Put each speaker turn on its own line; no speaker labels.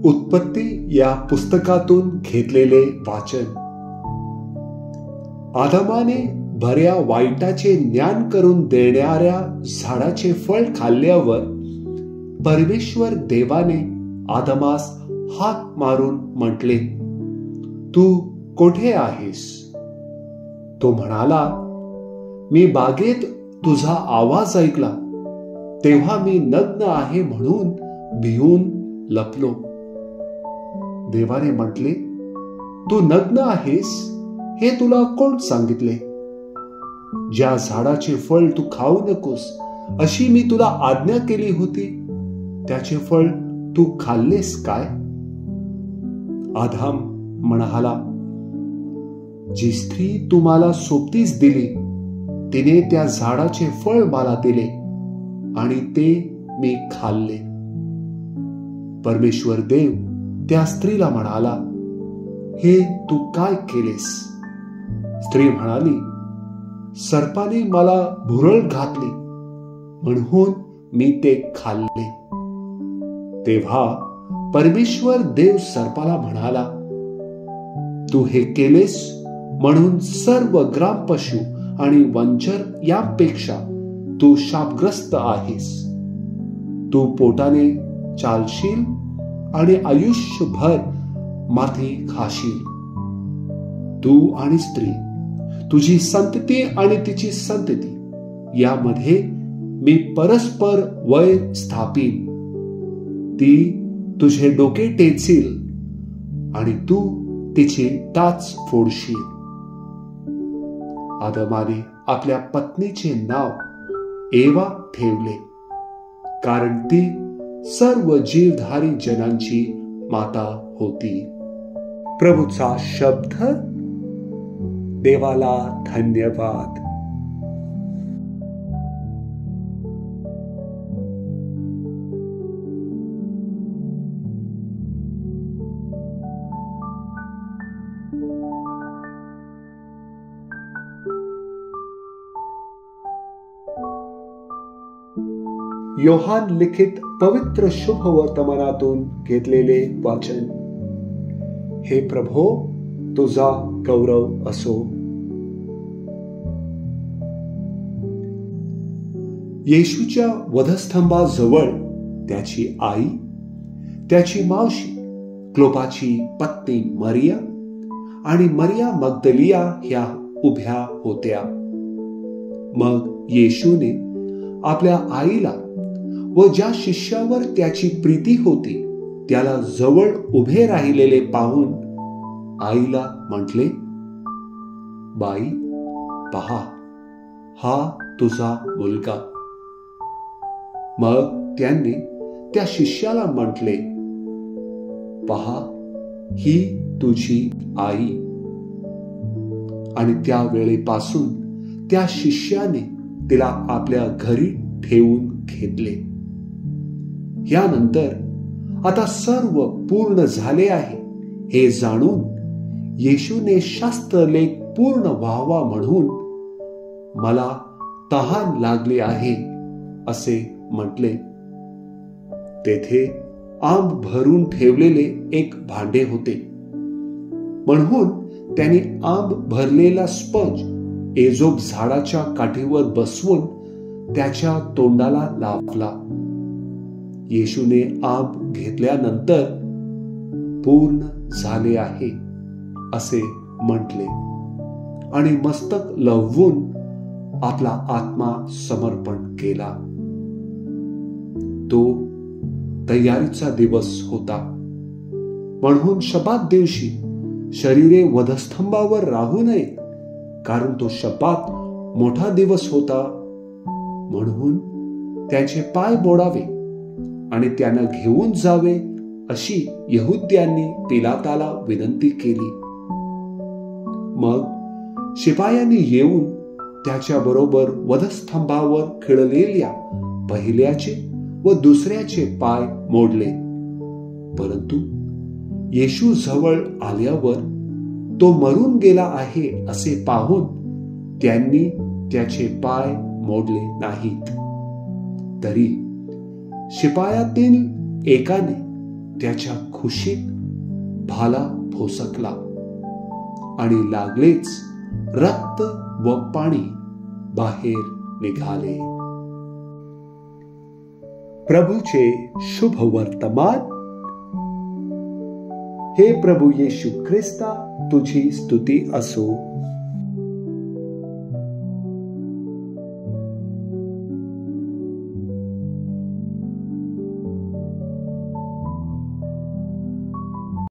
उत्पत्ती या पुस्तकातून घेतलेले वाचन. आदमाने बऱ्या वाईटाचे ज्ञान करून देणाऱ्या झाडाचे फळ खाल्ल्यावर परमेश्वर देवाने आदमास हाक मारून म्हटले, तू कोठे आहेस? तो म्हणाला, मी बागेत तुझा आवाज ऐकला, तेव्हा मी नग्न आहे म्हणून भिवून लपलो. देवाने म्हटले, तू नग्न आहेस हे तुला कोण सांगितले? ज्या झाडाचे फळ तू खाऊ नकोस अशी मी तुला आज्ञा केली होती, त्याचे फळ तू खाल्लेस काय? आदाम म्हणाला, जी स्त्री तू मला सोबतीस दिली तिने त्या झाडाचे फळ मला दिले आणि ते मी खाल्ले. परमेश्वर देव त्या स्त्रीला म्हणाला, हे तू काय केलेस? स्त्री म्हणाली, सर्पाने मला भुरळ घातली म्हणून मी ते खाल्ले. तेव्हा परमेश्वर देव सर्पाला म्हणाला, तू हे केलेस म्हणून सर्व ग्रामपशु आणि वंचर यापेक्षा तू शापग्रस्त आहेस. तू पोटाने चालशील आणि आयुष्यभर माती खाशील. तू आणि स्त्री, तुझी संतती आणि तिची संतती यामध्ये मी परस्पर वैर स्थापीन. ती तुझे डोके टेचील आणि तू तिची टाच फोडशील. आदमाने आपल्या पत्नीचे नाव एवा ठेवले, कारण ती सर्व जीवधारी जनांची माता होती. प्रभूचा शब्द. देवाला धन्यवाद. योहान लिखित पवित्र शुभ वर्तमानातून घेतलेले वाचन. हे प्रभो, तुझा गौरव असो. येशूच्या वधस्तंभाजवळ त्याची आई, त्याची मावशी, क्लोपाची पत्नी मरिया आणि मरिया मग्दलिया ह्या उभ्या होत्या. मग येशूने आपल्या आईला व ज्या शिष्यावर त्याची प्रीती होती त्याला जवळ उभे राहिलेले पाहून आईला म्हटले, बाई, पहा, हा तुझा मुलगा. मग त्यांनी त्या शिष्याला म्हटले, पहा, ही तुझी आई. आणि त्या वेळेपासून त्या शिष्याने तिला आपल्या घरी ठेवून घेतले. यानंतर आता सर्व पूर्ण झाले आहे हे जाणून येशूने शास्त्रलेख पूर्ण व्हावा म्हणून मला तहान लागली आहे असे म्हटले. तेथे आंब भरून ठेवलेले एक भांडे होते, म्हणून त्यांनी आंब भरलेला स्पंज एजोप झाडाच्या काठीवर बसवून त्याच्या तोंडाला लावला. येशूने आंब घेतल्यानंतर पूर्ण झाले आहे असे म्हटले आणि मस्तक लवून आपला आत्मा समर्पण केला. तो तयारीचा दिवस होता, म्हणून शब्बात दिवशी शरीरे वधस्तंभावर राहू नये, कारण तो शब्बात मोठा दिवस होता. म्हणून त्याचे पाय मोडावे आणि त्यांना घेऊन जावे अशी यहुद्यांनी पिलाताला विनंती केली. मग शिपायांनी येऊन त्याच्या बरोबर वधस्तंभावर खिळलेल्या पहिल्याचे व दुसऱ्याचे पाय मोडले. परंतु येशू जवळ आल्यावर तो मरून गेला आहे असे पाहून त्यांनी त्याचे पाय मोडले नाहीत. तरी शिपायातील एकाने त्याच्या खुशीत भाला भोसकला आणि लागलेच रक्त व पाणी बाहेर निघाले. प्रभूचे शुभ वर्तमान. हे प्रभू येशू ख्रिस्ता, तुझी स्तुती असो.